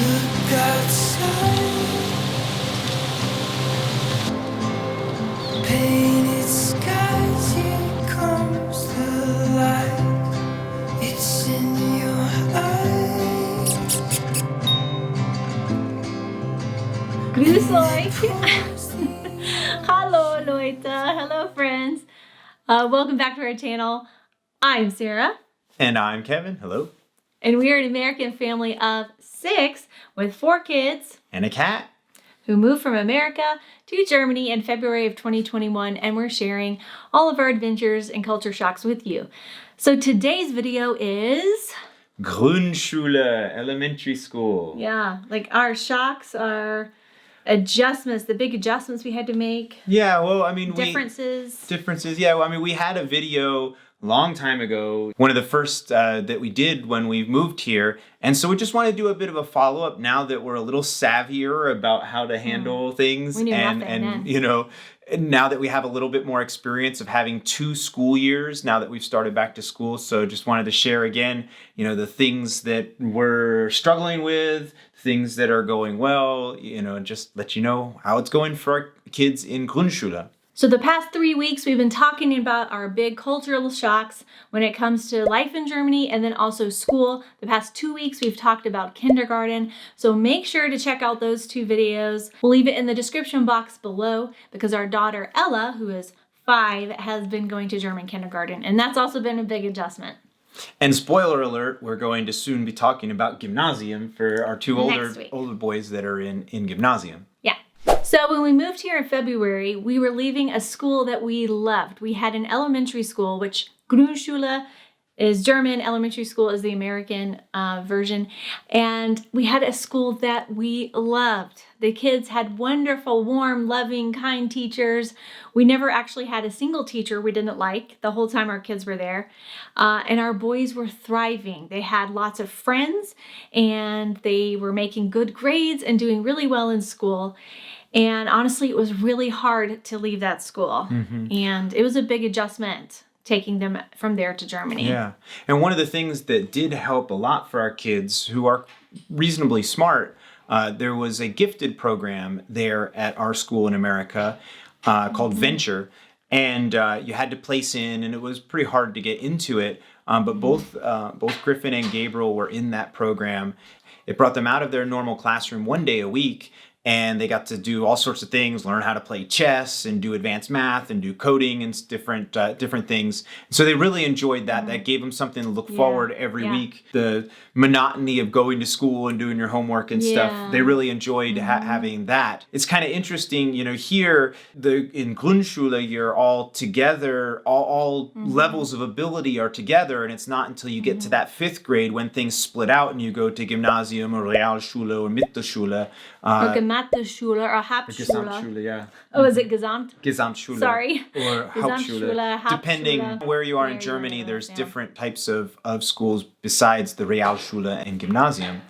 Look outside. Painted skies, here comes the light. It's in your eyes. Grüß euch! Hallo Leute! Hello friends! Welcome back to our channel. I'm Sarah. And I'm Kevin. Hello. And we are an American family of 6 with 4 kids And a cat. who moved from America to Germany in February of 2021, and we're sharing all of our adventures and culture shocks with you. So today's video is... Grundschule, elementary school. Yeah, like our shocks, our adjustments, the big adjustments we had to make. Yeah, well, I mean, Differences. Yeah, well, I mean, we had a video long time ago, one of the first that we did when we moved here. And so we just want to do a bit of a follow-up now that we're a little savvier about how to handle things. We knew nothing then. And you know, now that we have a little bit more experience of having 2 school years now that we've started back to school. So just wanted to share again, you know, the things that we're struggling with, things that are going well, you know, and just let you know how it's going for our kids in Grundschule. So the past 3 weeks, we've been talking about our big cultural shocks when it comes to life in Germany and then also school. The past 2 weeks, we've talked about kindergarten. So make sure to check out those 2 videos. We'll leave it in the description box below because our daughter Ella, who is 5, has been going to German kindergarten. And that's also been a big adjustment. And spoiler alert, we're going to soon be talking about gymnasium for our 2 older boys that are in gymnasium. Yeah. So when we moved here in February, we were leaving a school that we loved. We had an elementary school, which Grundschule is German, elementary school is the American version. And we had a school that we loved. The kids had wonderful, warm, loving, kind teachers. We never actually had a single teacher we didn't like the whole time our kids were there. And our boys were thriving. They had lots of friends and they were making good grades and doing really well in school. And honestly, it was really hard to leave that school. And it was a big adjustment taking them from there to Germany. Yeah. And one of the things that did help a lot for our kids who are reasonably smart, there was a gifted program there at our school in America called Venture. And you had to place in, and it was pretty hard to get into it. But both Griffin and Gabriel were in that program. It brought them out of their normal classroom 1 day a week. And they got to do all sorts of things, learn how to play chess and do advanced math and do coding and different things. So they really enjoyed that. That gave them something to look forward every week. The monotony of going to school and doing your homework and stuff, they really enjoyed having that. It's kind of interesting, you know, here in Grundschule, you're all together, all levels of ability are together. And it's not until you get to that 5th grade when things split out and you go to Gymnasium or Realschule or Mittelschule. Gesamtschule or Hauptschule. Gesamtschule, yeah. Oh, is it Gesamt? Gesamtschule. Sorry. Or Hauptschule. Hauptschule. Depending where you are in Germany, there's different types of schools besides the Realschule and Gymnasium.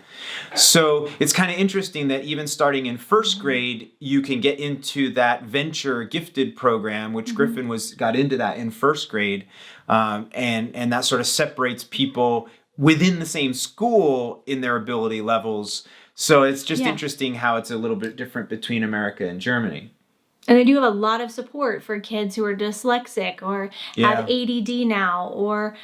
So it's kind of interesting that even starting in 1st grade, you can get into that Venture gifted program, which Griffin got into that in 1st grade. And that sort of separates people within the same school in their ability levels. So it's just interesting how it's a little bit different between America and Germany. And they do have a lot of support for kids who are dyslexic or have ADD now, or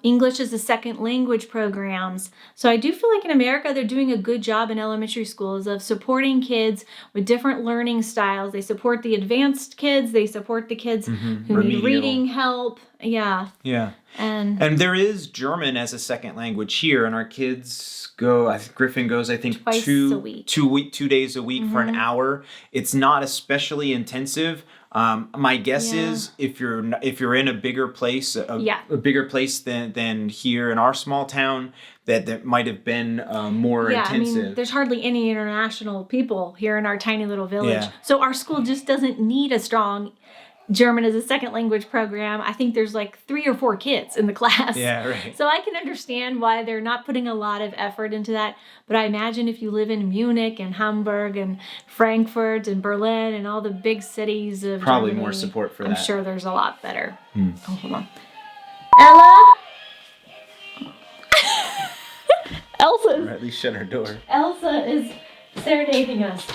English as a second language programs. So I do feel like in America, they're doing a good job in elementary schools of supporting kids with different learning styles. They support the advanced kids. They support the kids who need reading help. Yeah. Yeah. And there is German as a second language here, and our kids go, Griffin goes, I think, twice a week. 2 days a week for an hour. It's not especially intensive. My guess is if you're in a bigger place, a bigger place than here in our small town, that might have been more intensive. I mean, there's hardly any international people here in our tiny little village. So our school just doesn't need a strong German as a second language program. I think there's like 3 or 4 kids in the class. Yeah, right. So I can understand why they're not putting a lot of effort into that. But I imagine if you live in Munich and Hamburg and Frankfurt and Berlin and all the big cities of probably Germany, more support for that. I'm sure there's a lot better. Oh, hold on. Ella? Elsa. Or at least shut our door. Elsa is serenading us.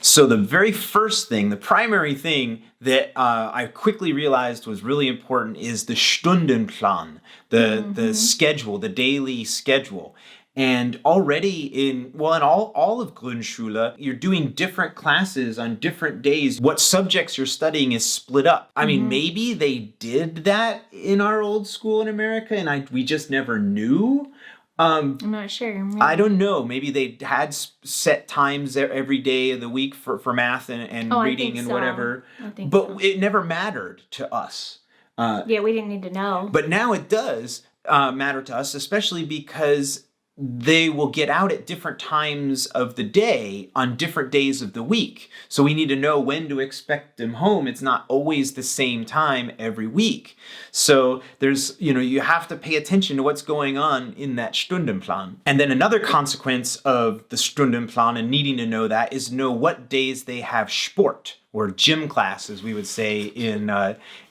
So the very first thing, the primary thing that I quickly realized was really important is the Stundenplan, the schedule, the daily schedule. And already in all of Grundschule, you're doing different classes on different days. What subjects you're studying is split up. I mean, maybe they did that in our old school in America and we just never knew. I'm not sure. Maybe. I don't know. Maybe they had set times every day of the week for math and reading and whatever. I think but so. it never mattered to us. Yeah, we didn't need to know. But now it does matter to us, especially because they will get out at different times of the day on different days of the week. So we need to know when to expect them home. It's not always the same time every week. So there's, you have to pay attention to what's going on in that Stundenplan. And then another consequence of the Stundenplan and needing to know that is know what days they have Sport, or gym class, as we would say in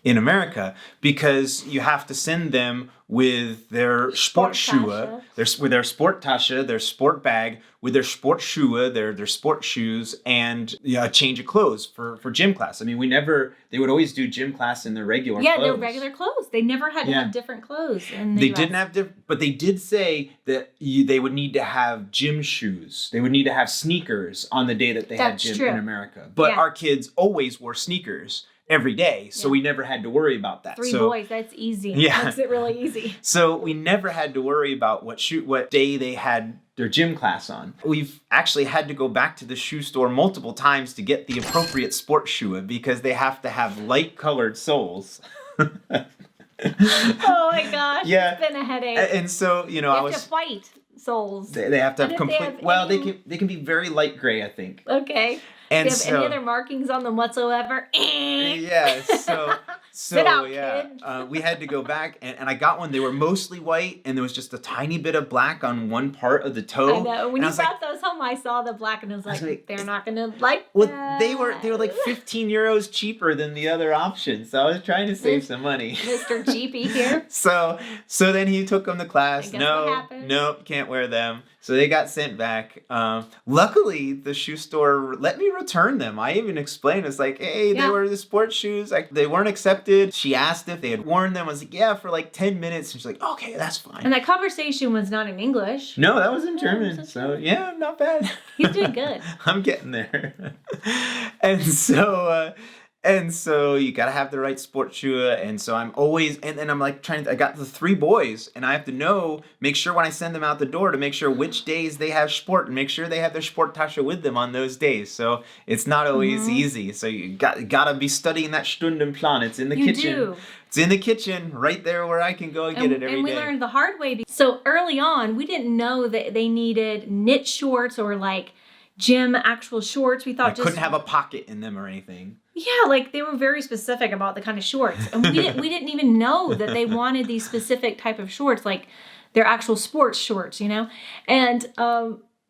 America, because you have to send them with their Sportschuhe, with their Sporttasche, their sport bag, with their Sportschuhe, their sport shoes, and a change of clothes for gym class. I mean, they would always do gym class in their regular clothes. Yeah, their regular clothes. They never had to have different clothes. They didn't have but they did say that they would need to have gym shoes. They would need to have sneakers on the day that they had gym in America. But our kids always wore sneakers every day, so we never had to worry about that. Three boys, that's easy. Yeah. Makes it really easy. So we never had to worry about what day they had their gym class on. We've actually had to go back to the shoe store multiple times to get the appropriate sport shoe because they have to have light colored soles. Oh my gosh, it's been a headache. And so, you have to white soles. They have to have complete, they can be very light gray, I think. Okay. And do you have any other markings on them whatsoever? Yeah, so Sit out, kid. We had to go back, and I got one. They were mostly white, and there was just a tiny bit of black on one part of the toe. I know. When you brought those home, I saw the black, and I was like, they're not going to like Well, that. they were like 15 euros cheaper than the other options, so I was trying to save some money. Mr. Cheapy here. So then he took them to class. Nope, can't wear them. So they got sent back. Luckily, the shoe store let me return them. I even explained, it's like, hey, they were the sports shoes. They weren't accepted. She asked if they had worn them. I was like, yeah, for like 10 minutes. And she's like, okay, that's fine. And that conversation was not in English. No, that was in German. So yeah, not bad. He's doing good. I'm getting there. And so you gotta have the right sports shoe, and so I'm always, and I'm like I got the 3 boys, and I have to make sure when I send them out the door to make sure which days they have sport, and make sure they have their Sporttasche with them on those days. So it's not always easy. So you gotta be studying that Stundenplan. It's in the kitchen. Do. It's in the kitchen, right there where I can go and get it every day. And we learned the hard way. So early on, we didn't know that they needed knit shorts or like gym actual shorts. We thought couldn't have a pocket in them or anything. Yeah, like they were very specific about the kind of shorts. And we didn't even know that they wanted these specific type of shorts, like their actual sports shorts, And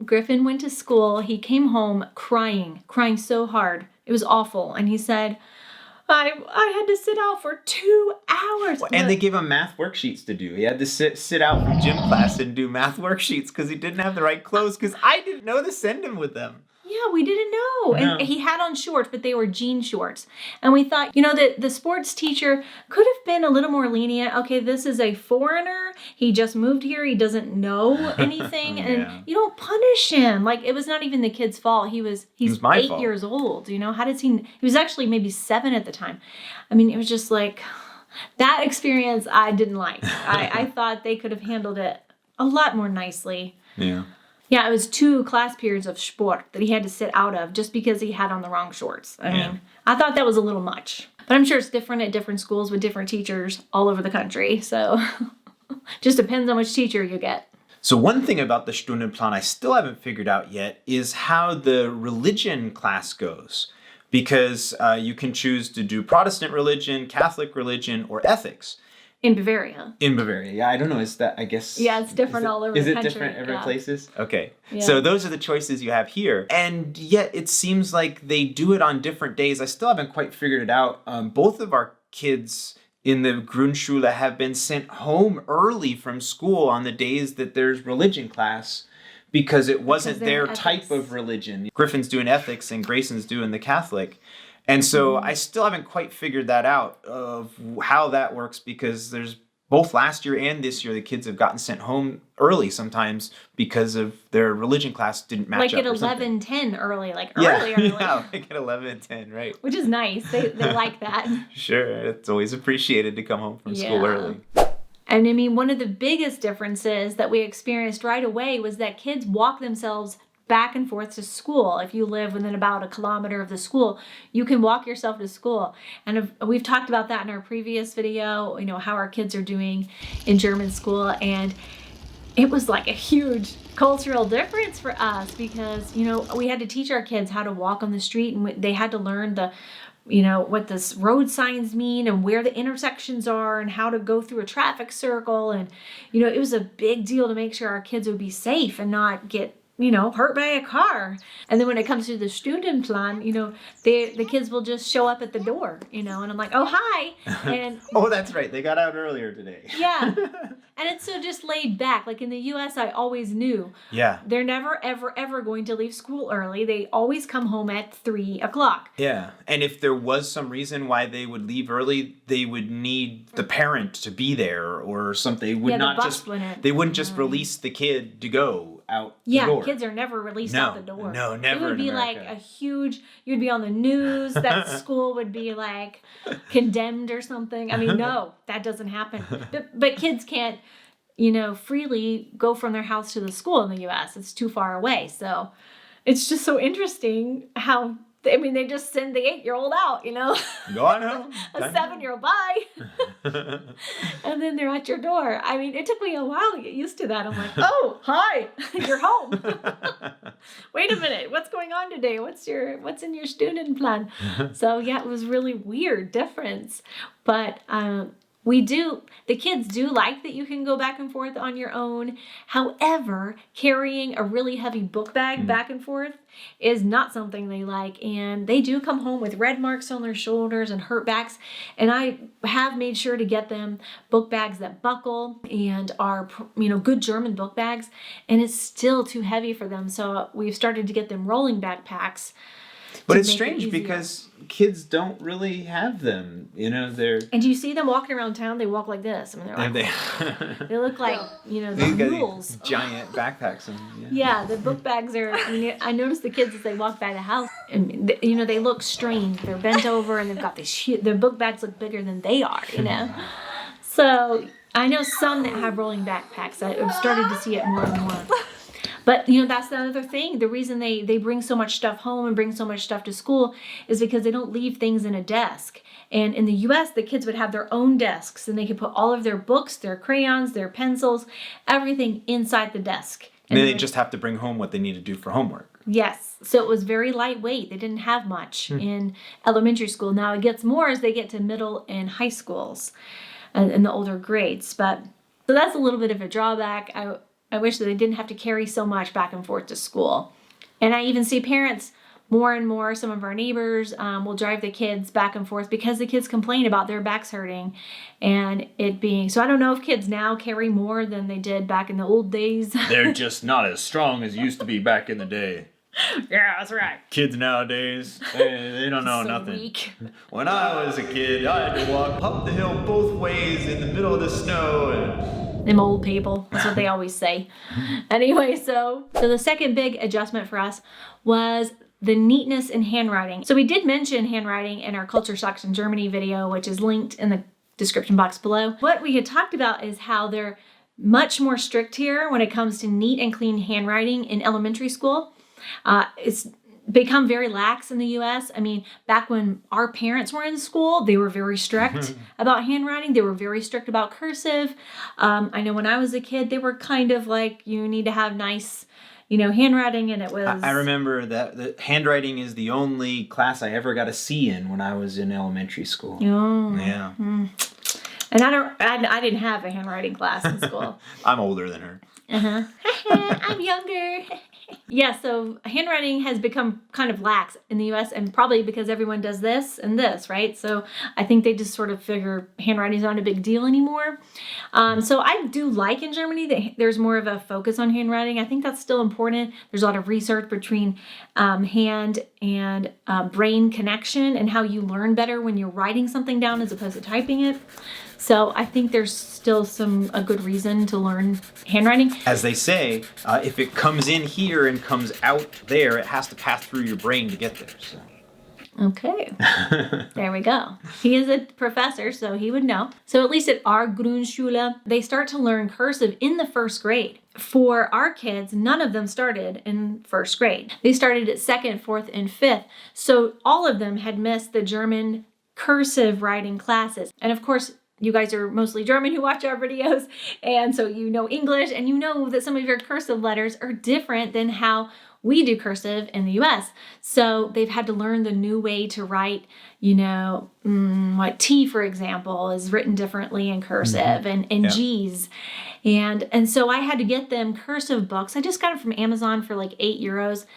Griffin went to school. He came home crying so hard. It was awful. And he said, I had to sit out for 2 hours. And they gave him math worksheets to do. He had to sit out from gym class and do math worksheets because he didn't have the right clothes because I didn't know to send him with them. Yeah, we didn't know. No. And he had on shorts, but they were jean shorts. And we thought, the sports teacher could have been a little more lenient. Okay, this is a foreigner. He just moved here. He doesn't know anything. And you don't punish him. Like, it was not even the kid's fault. He's 8 years old. How does he was actually maybe 7 at the time. I mean, it was just like, that experience I didn't like. I thought they could have handled it a lot more nicely. Yeah. Yeah, it was 2 class periods of sport that he had to sit out of just because he had on the wrong shorts. I mean, I thought that was a little much. But I'm sure it's different at different schools with different teachers all over the country. So just depends on which teacher you get. So one thing about the Stundenplan I still haven't figured out yet is how the religion class goes. Because you can choose to do Protestant religion, Catholic religion, or ethics. In Bavaria. Yeah. I don't know. Is that, I guess... Yeah, it's different all over the country. Is it different every places? Okay. Yeah. So those are the choices you have here. And yet it seems like they do it on different days. I still haven't quite figured it out. Both of our kids in the Grundschule have been sent home early from school on the days that there's religion class because it wasn't their type of religion. Griffin's doing ethics and Grayson's doing the Catholic. And so I still haven't quite figured that out of how that works, because there's both last year and this year the kids have gotten sent home early sometimes because of their religion class didn't match like up. Like at 11:10 early, like yeah, early. Yeah, like at 11:10, right. Which is nice. They like that. Sure, it's always appreciated to come home from school early. And I mean, one of the biggest differences that we experienced right away was that kids walk themselves back and forth to school. If you live within about 1 kilometer of the school, you can walk yourself to school. And we've talked about that in our previous video, you know, how our kids are doing in German school. And it was like a huge cultural difference for us because, you know, we had to teach our kids how to walk on the street, and they had to learn what the road signs mean and where the intersections are and how to go through a traffic circle. And, you know, it was a big deal to make sure our kids would be safe and not get hurt by a car. And then when it comes to the Stundenplan, the kids will just show up at the door, and I'm like, oh, hi. And oh, that's right. They got out earlier today. Yeah. And it's so just laid back. Like in the U.S., I always knew. Yeah. They're never, ever, ever going to leave school early. They always come home at 3 o'clock. Yeah. And if there was some reason why they would leave early, they would need the parent to be there or something. They wouldn't just release the kid to go out the door. Kids are never released out the door. No, never. It would be like you'd be on the news, that school would be like condemned or something. I mean, no, that doesn't happen. But kids can't, freely go from their house to the school in the U.S. It's too far away. So it's just so interesting how, they just send the 8-year-old out, Go on home. A 7-year-old, bye. And then they're at your door. It took me a while to get used to that. I'm like, oh, hi, you're home. Wait a minute, what's going on today? What's in your Stundenplan? So yeah, it was really weird difference. But the kids do like that you can go back and forth on your own. However, carrying a really heavy book bag back and forth is not something they like. And they do come home with red marks on their shoulders and hurt backs. And I have made sure to get them book bags that buckle and are, good German book bags. And it's still too heavy for them. So we've started to get them rolling backpacks. But it's strange because kids don't really have them, they're... And do you see them walking around town? They walk like this. They're like, they look like, the mules. Giant backpacks. The book bags are, I noticed the kids as they walk by the house, and, they look strange. They're bent over and they've got their book bags look bigger than they are, So I know some that have rolling backpacks. I've started to see it more and more. But, that's the other thing. The reason they bring so much stuff home and bring so much stuff to school is because they don't leave things in a desk. And in the U.S., the kids would have their own desks, and they could put all of their books, their crayons, their pencils, everything inside the desk. And then they just have to bring home what they need to do for homework. Yes. So it was very lightweight. They didn't have much in elementary school. Now it gets more as they get to middle and high schools and in the older grades. So that's a little bit of a drawback. I wish that they didn't have to carry so much back and forth to school. And I even see parents more and more, some of our neighbors will drive the kids back and forth because the kids complain about their backs hurting and it being... So I don't know if kids now carry more than they did back in the old days. They're just not as strong as used to be back in the day. Yeah, that's right. Kids nowadays, they don't know nothing. Weak. When I was a kid, I had to walk up the hill both ways in the middle of the snow and... Them old people. That's what they always say. Anyway, so the second big adjustment for us was the neatness in handwriting. So we did mention handwriting in our Culture Shocks in Germany video, which is linked in the description box below. What we had talked about is how they're much more strict here when it comes to neat and clean handwriting in elementary school. It's become very lax in the U.S. Back when our parents were in school, they were very strict about handwriting. They were very strict about cursive. I know when I was a kid, they were kind of like, you need to have nice, handwriting, and it was... I remember that the handwriting is the only class I ever got a C in when I was in elementary school. Oh. Yeah. And I didn't have a handwriting class in school. I'm older than her. I'm younger. Yeah, so handwriting has become kind of lax in the US, and probably because everyone does this and this, right? So I think they just sort of figure handwriting's not a big deal anymore. So I do like in Germany that there's more of a focus on handwriting. I think that's still important. There's a lot of research between hand and brain connection and how you learn better when you're writing something down as opposed to typing it. So I think there's still a good reason to learn handwriting. As they say, if it comes in here and comes out there, it has to pass through your brain to get there. So. Okay, there we go. He is a professor, so he would know. So at least at our Grundschule, they start to learn cursive in the first grade. For our kids, none of them started in first grade. They started at second, fourth, and fifth. So all of them had missed the German cursive writing classes. And of course, you guys are mostly German who watch our videos, and so you know English, and you know that some of your cursive letters are different than how we do cursive in the US. So they've had to learn the new way to write, like T, for example, is written differently in cursive, and G's. And so I had to get them cursive books. I just got them from Amazon for like €8,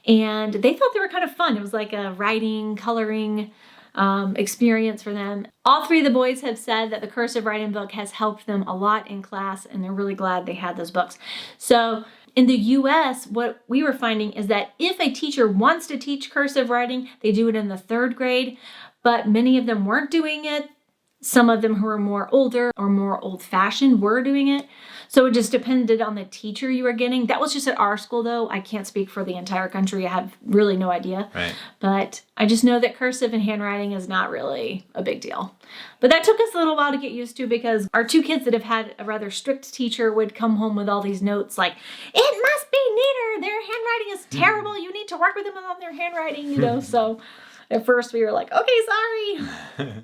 and they thought they were kind of fun. It was like a writing, coloring experience for them. All three of the boys have said that the cursive writing book has helped them a lot in class, and they're really glad they had those books. So in the US, what we were finding is that if a teacher wants to teach cursive writing, they do it in the third grade, but many of them weren't doing it. Some of them who are more older or more old-fashioned were doing it. So it just depended on the teacher you were getting. That was just at our school, though. I can't speak for the entire country. I have really no idea. Right. But I just know that cursive and handwriting is not really a big deal. But that took us a little while to get used to, because our two kids that have had a rather strict teacher would come home with all these notes like, it must be neater. Their handwriting is terrible. You need to work with them on their handwriting, So at first we were like, okay, sorry.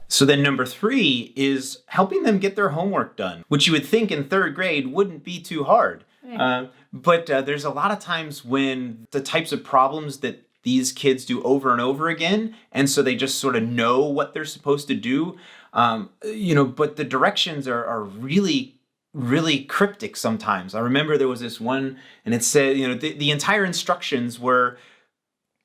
So then number 3 is helping them get their homework done, which you would think in third grade wouldn't be too hard. Right. But there's a lot of times when the types of problems that these kids do over and over again, and so they just sort of know what they're supposed to do, but the directions are really, really cryptic sometimes. I remember there was this one, and it said, the entire instructions were,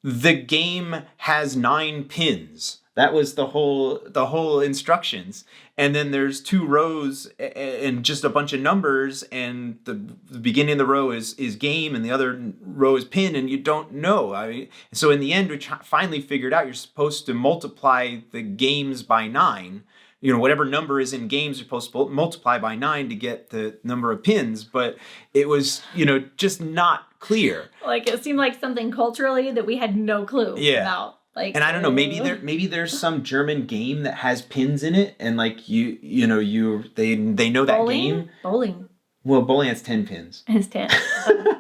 the game has 9 pins. That was the whole instructions. And then there's 2 rows and just a bunch of numbers, and the beginning of the row is game and the other row is pin, and you don't know. So in the end, we finally figured out you're supposed to multiply the games by 9. Whatever number is in games, you're supposed to multiply by 9 to get the number of pins. But it was, just not clear. Like it seemed like something culturally that we had no clue about. And I don't know, maybe there's some German game that has pins in it, and like they know that game. Bowling. Well, bowling has 10 pins. Has 10.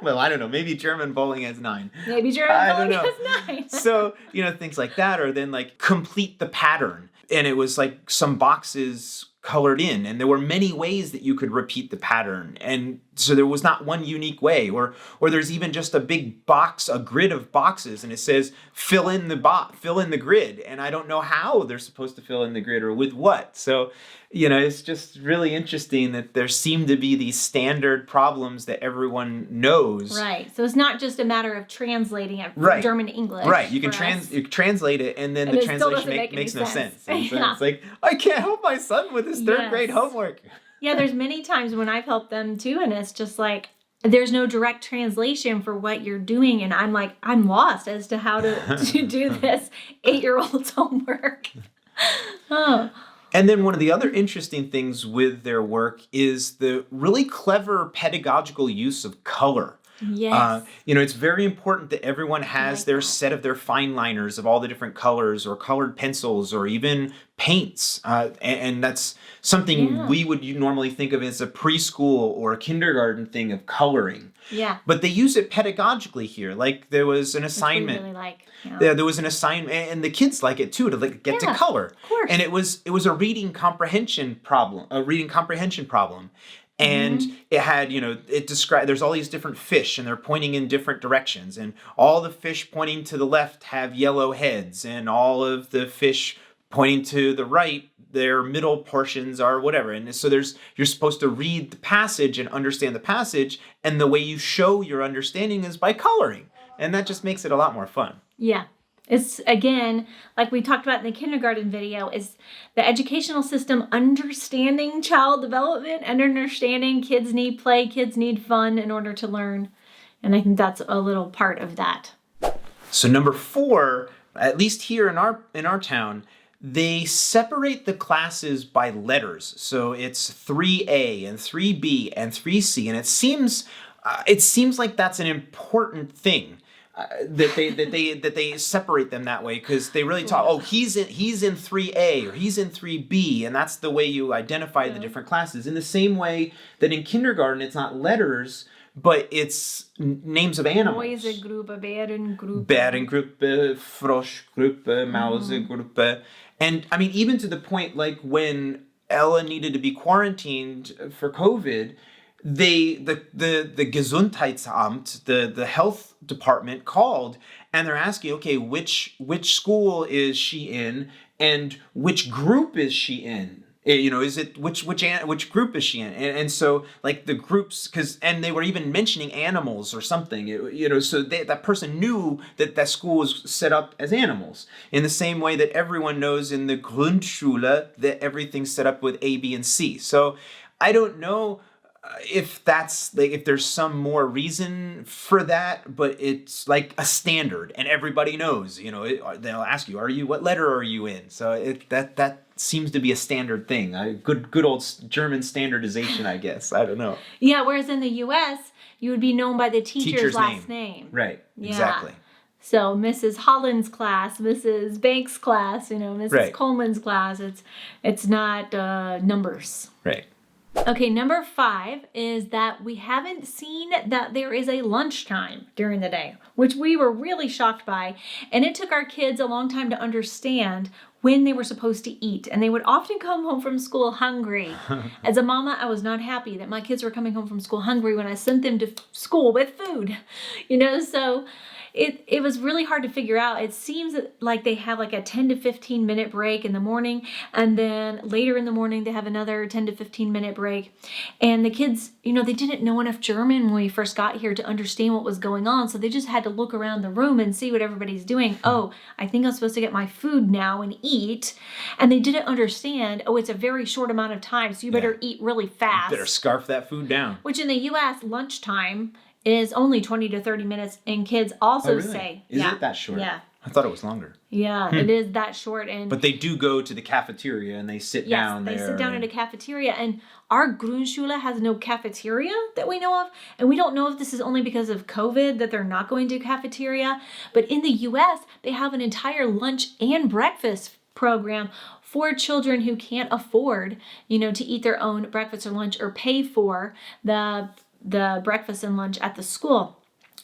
Well, I don't know. Maybe German bowling has 9. Maybe German bowling has 9. So, things like that, or then like complete the pattern. And it was like some boxes colored in, and there were many ways that you could repeat the pattern, and so there was not one unique way, or there's even just a big box, a grid of boxes, and it says fill in the grid, and I don't know how they're supposed to fill in the grid or with what. So it's just really interesting that there seem to be these standard problems that everyone knows. Right. So it's not just a matter of translating it from German to English. Right. You can translate it, and then the translation makes no sense. And so it's like, I can't help my son with his third grade homework. Yeah, there's many times when I've helped them too, and it's just like, there's no direct translation for what you're doing, and I'm like, I'm lost as to how to do this 8-year-old's homework. Oh. And then one of the other interesting things with their work is the really clever pedagogical use of color. Yes. It's very important that everyone has their set of their fine liners of all the different colors, or colored pencils, or even paints. And that's something we would normally think of as a preschool or a kindergarten thing of coloring. Yeah. But they use it pedagogically here. Like there was an assignment. Really like. Yeah, there was an assignment, and the kids like it too, to get to color. Of course. And it was a reading comprehension problem. And it had, it described, there's all these different fish, and they're pointing in different directions, and all the fish pointing to the left have yellow heads, and all of the fish pointing to the right their middle portions are whatever. And so you're supposed to read the passage and understand the passage, and the way you show your understanding is by coloring. And that just makes it a lot more fun. Yeah. It's, again, like we talked about in the kindergarten video, is the educational system understanding child development and understanding kids need play, kids need fun in order to learn. And I think that's a little part of that. So number 4, at least here in our town, they separate the classes by letters. So it's 3A and 3B and 3C, and it seems like that's an important thing. That they separate them that way, because they really talk. Oh, he's in 3A or he's in 3B, and that's the way you identify the different classes. In the same way that in kindergarten it's not letters, but it's names of animals. Mäusegruppe, Bärengruppe. Bärengruppe, Froschgruppe, Mausegruppe, and I mean even to the point like when Ella needed to be quarantined for COVID. The Gesundheitsamt, the health department called, and they're asking, okay, which school is she in, and which group is she in? Is it which group is she in? And so like the groups, and they were even mentioning animals or something. So that person knew that school was set up as animals. In the same way that everyone knows in the Grundschule that everything's set up with A, B, and C. So I don't know if that's like if there's some more reason for that, but it's like a standard and everybody knows. They'll ask you, what letter are you in? So that seems to be a standard thing. Good old German standardization, I guess. I don't know. Yeah, whereas in the U.S. you would be known by the teacher's last name. Right. Yeah. Exactly. So Mrs. Holland's class, Mrs. Banks' class, Mrs. Right. Coleman's class. It's not numbers. Right. Okay, number 5 is that we haven't seen that there is a lunchtime during the day, which we were really shocked by. And it took our kids a long time to understand when they were supposed to eat. And they would often come home from school hungry. As a mama, I was not happy that my kids were coming home from school hungry when I sent them to school with food. So it was really hard to figure out. It seems like they have like a 10 to 15 minute break in the morning, and then later in the morning they have another 10 to 15 minute break. And the kids, they didn't know enough German when we first got here to understand what was going on, so they just had to look around the room and see what everybody's doing. Oh, I think I'm supposed to get my food now and eat. And they didn't understand, it's a very short amount of time, so you better eat really fast. You better scarf that food down. Which in the U.S., lunchtime is only 20 to 30 minutes, and kids also really? say... Is it that short? Yeah. I thought it was longer. Yeah, it is that short. But they do go to the cafeteria and they sit down there. Yes, they sit down at a cafeteria, and our Grundschule has no cafeteria that we know of, and we don't know if this is only because of COVID that they're not going to cafeteria, but in the U.S., they have an entire lunch and breakfast program for children who can't afford, to eat their own breakfast or lunch or pay for the breakfast and lunch at the school.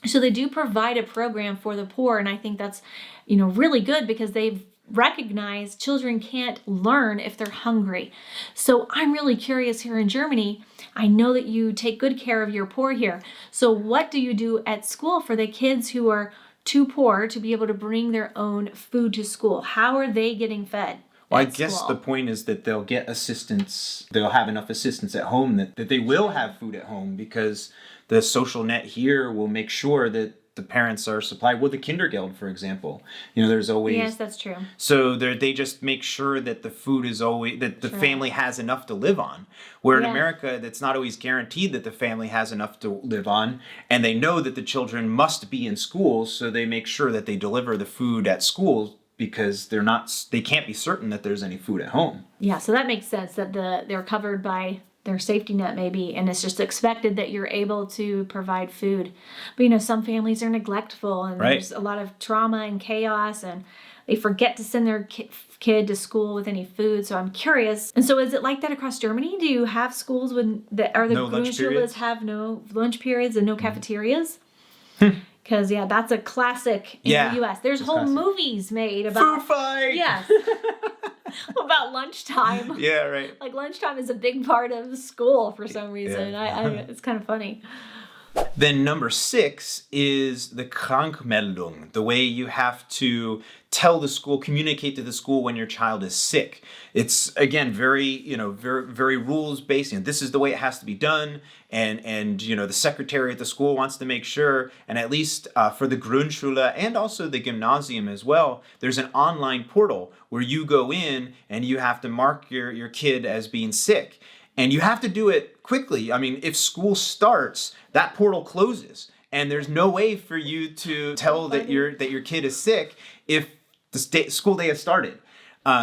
So they do provide a program for the poor, and I think that's, really good because they've recognized children can't learn if they're hungry. So I'm really curious here in Germany. I know that you take good care of your poor here. So what do you do at school for the kids who are too poor to be able to bring their own food to school? How are they getting fed? Well, I guess the point is that they'll get assistance. They'll have enough assistance at home that they will have food at home, because the social net here will make sure that the parents are supplied with the Kindergeld, for example. There's always... Yes, that's true. So they just make sure that the food is always... that the family has enough to live on. Where in America, that's not always guaranteed that the family has enough to live on. And they know that the children must be in school, so they make sure that they deliver the food at school, because they can't be certain that there's any food at home. Yeah, so that makes sense that they're covered by their safety net maybe, and it's just expected that you're able to provide food. But some families are neglectful, and there's a lot of trauma and chaos, and they forget to send their kid to school with any food. So I'm curious. And so is it like that across Germany? Do you have schools no Grundschules have no lunch periods and no cafeterias? Because, that's a classic in the U.S. There's whole movies made about... Food fight! Yes. About lunchtime. Yeah, right. Like lunchtime is a big part of school for some reason. Yeah. It's kind of funny. Then number 6 is the Krankmeldung, the way you have to tell the school, communicate to the school when your child is sick. It's again very very rules based. This is the way it has to be done, and the secretary at the school wants to make sure. And at least for the Grundschule and also the gymnasium as well, there's an online portal where you go in and you have to mark your kid as being sick. And you have to do it quickly. I mean, if school starts, that portal closes, and there's no way for you to tell that your kid is sick if the school day has started.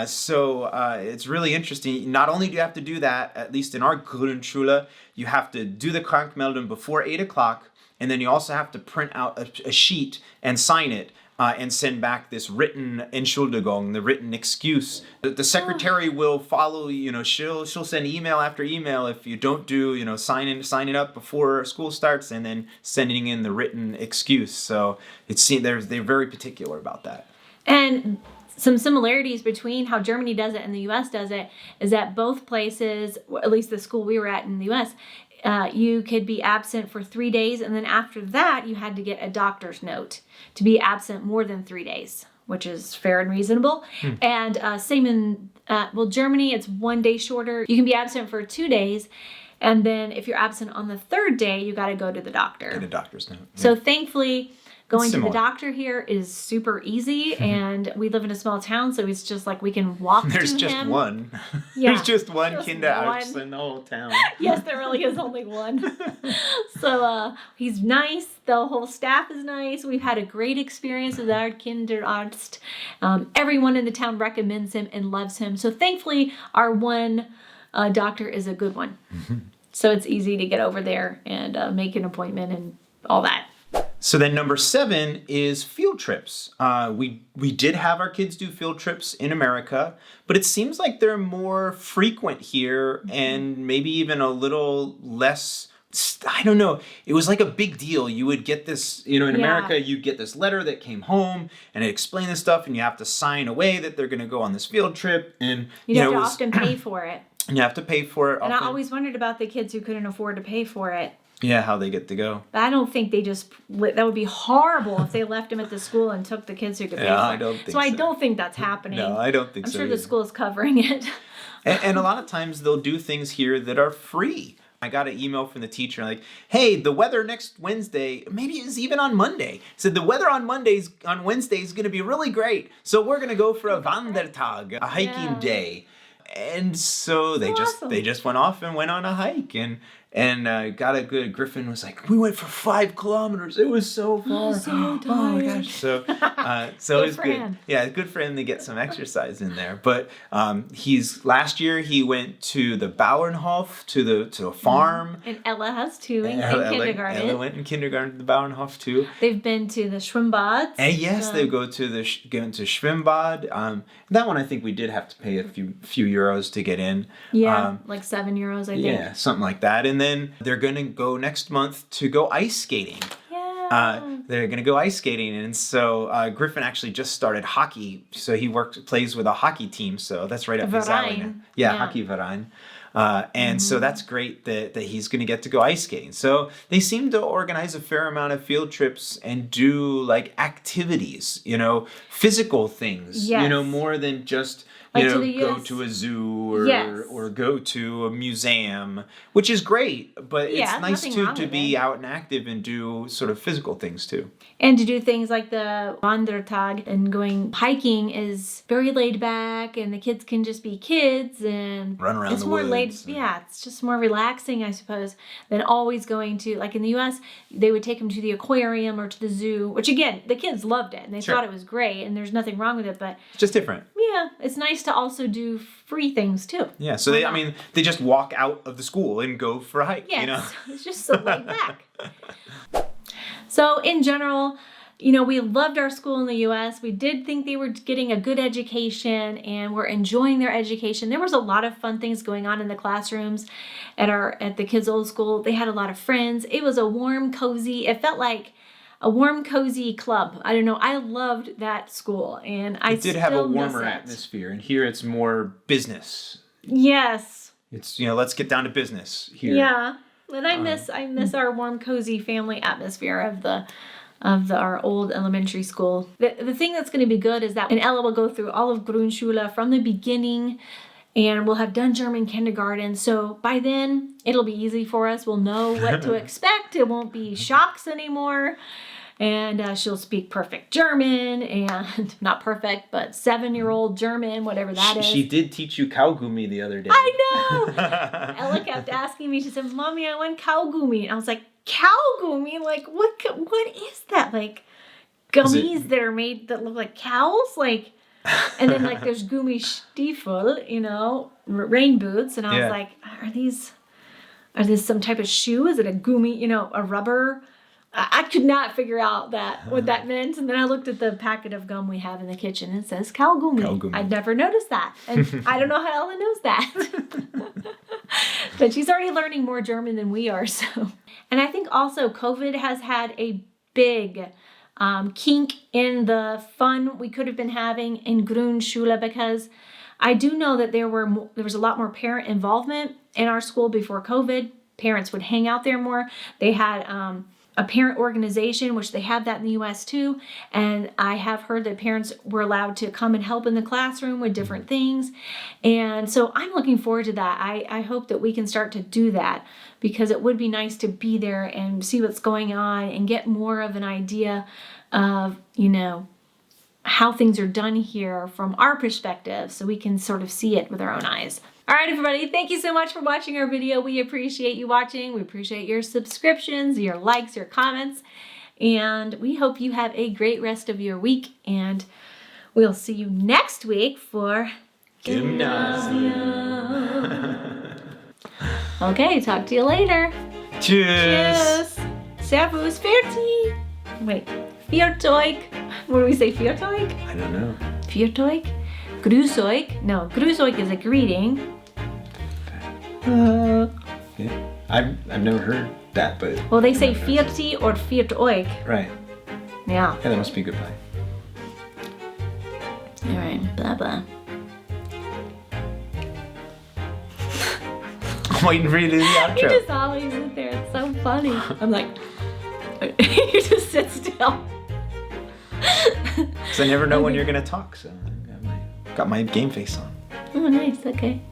So it's really interesting. Not only do you have to do that, at least in our Grundschule, you have to do the Krankmeldung before 8 o'clock, and then you also have to print out a sheet and sign it. And send back this written Entschuldigung, the written excuse. The secretary will follow, she'll send email after email if you don't do, signing up before school starts and then sending in the written excuse. So they're very particular about that. And some similarities between how Germany does it and the U.S. does it is that both places, at least the school we were at in the U.S., you could be absent for 3 days, and then after that, you had to get a doctor's note to be absent more than 3 days, which is fair and reasonable. And same in, Germany, it's 1 day shorter. You can be absent for 2 days, and then if you're absent on the 3rd day, you got to go to the doctor. Get a doctor's note. Yeah. So thankfully, going Similar. to the doctor here is super easy, and we live in a small town, so it's just like we can walk There's to just him. one. Yeah. There's just one Just Kinderarzt one. in the whole town. Yes, there really is only one. So he's nice. The whole staff is nice. We've had a great experience with our Kinderarzt. Everyone in the town recommends him and loves him. So thankfully, our one doctor is a good one. So it's easy to get over there and make an appointment and all that. So then number 7 is field trips. We did have our kids do field trips in America, but it seems like they're more frequent here and maybe even a little less, I don't know. It was like a big deal. You would get this, in America, you get this letter that came home and it explained this stuff and you have to sign away that they're going to go on this field trip. And You have to often pay for it. And you have to pay for it And often. I always wondered about the kids who couldn't afford to pay for it. Yeah, how they get to go. But I don't think that would be horrible if they left them at the school and took the kids who could pay for it. I don't think I so. don't think that's happening. No, I don't think I'm so sure the either. school is covering it. And a lot of times they'll do things here that are free. I got an email from the teacher like, hey, the weather next Wednesday, maybe it's even on Monday, said the weather on Wednesday is going to be really great. So we're going to go for a Wandertag, a hiking day. And so they just went off and went on a hike and got a good. Griffin was like, we went for 5 kilometers. It was so far. So Oh my tired. gosh. So Good it's for good. him. Yeah, it's good for him to get some exercise in there. But last year he went to the Bauernhof to a farm. And Ella has too in Ella kindergarten. went in kindergarten to the Bauernhof too. They've been to the Schwimmbad. And yes, they go to the Schwimmbad. That one I think we did have to pay a few euros to get in. Yeah, like €7, I think. Yeah, something like that. And then they're gonna go next month to go ice skating. Yeah. They're gonna go ice skating, and so Griffin actually just started hockey. So he plays with a hockey team. So that's right up his alley. Verein. Yeah, Yeah. hockey Verein. And so that's great that he's going to get to go ice skating. So they seem to organize a fair amount of field trips and do like activities, physical things, Yes. more than just, Like to the go US. to a zoo or, Yes. or go to a museum, which is great, but Yeah, it's nice nothing wrong to with be it. out and active and do sort of physical things too. And to do things like the Wandertag and going hiking is very laid back, and the kids can just be kids and Run around it's the more woods. it's just more relaxing, I suppose, than always going to, like in the U.S., they would take them to the aquarium or to the zoo, which again, the kids loved it and they Sure. thought it was great, and there's nothing wrong with it, but It's just different. yeah, it's nice to also do free things too. Yeah, so Why not? they just walk out of the school and go for a hike, Yes, it's just so laid back. So in general, we loved our school in the U.S. We did think they were getting a good education and were enjoying their education. There was a lot of fun things going on in the classrooms at the kids' old school. They had a lot of friends. It was a warm, cozy. It felt like a warm, cozy club. I don't know. I loved that school, and I It did have a still miss warmer it. atmosphere, and here it's more business. Yes. It's let's get down to business here. Yeah. And I miss our warm, cozy family atmosphere of our old elementary school. The thing that's going to be good is that Ella will go through all of Grundschule from the beginning, and we'll have done German kindergarten. So by then, it'll be easy for us. We'll know what to expect. It won't be shocks anymore. And she'll speak perfect German, and not perfect, but 7-year-old German, whatever that is. She did teach you Kaugummi the other day. I know! Ella kept asking me, she said, Mommy, I want Kaugummi. And I was like, Kaugummi? Like, what is that? Like, gummies that are made that look like cows? Like, and then like there's Gummistiefel, you know, rain boots. And I was like, are these some type of shoe? Is it a gummi, you know, a rubber? I could not figure out what that meant. And then I looked at the packet of gum we have in the kitchen and it says Kaugummi. I'd never noticed that. And I don't know how Ella knows that. But she's already learning more German than we are. So, and I think also COVID has had a big kink in the fun we could have been having in Grundschule, because I do know that there was a lot more parent involvement in our school before COVID. Parents would hang out there more. They had a parent organization, which they have that in the US too. And I have heard that parents were allowed to come and help in the classroom with different things. And so I'm looking forward to that. I hope that we can start to do that, because it would be nice to be there and see what's going on and get more of an idea of, you know, how things are done here from our perspective, so we can sort of see it with our own eyes. All right, everybody, thank you so much for watching our video. We appreciate you watching. We appreciate your subscriptions, your likes, your comments, and we hope you have a great rest of your week, and we'll see you next week for Gymnasium. Okay, talk to you later. Cheers. Cheers. Servus, fertig. Wait, viert euch. What do we say, viert euch? I don't know. Viert euch? Grüß euch. No, grüß euch is a greeting. Yeah. I've never heard that, but... Well, they say vierti or viert euch. Right. Yeah. Yeah, that must be goodbye. All right, blah, blah. I'm waiting for you to do the outro. You just always sit there. It's so funny. I'm like, you just sit still. Because I never know when you're going to talk, so I got my game face on. Oh, nice. Okay.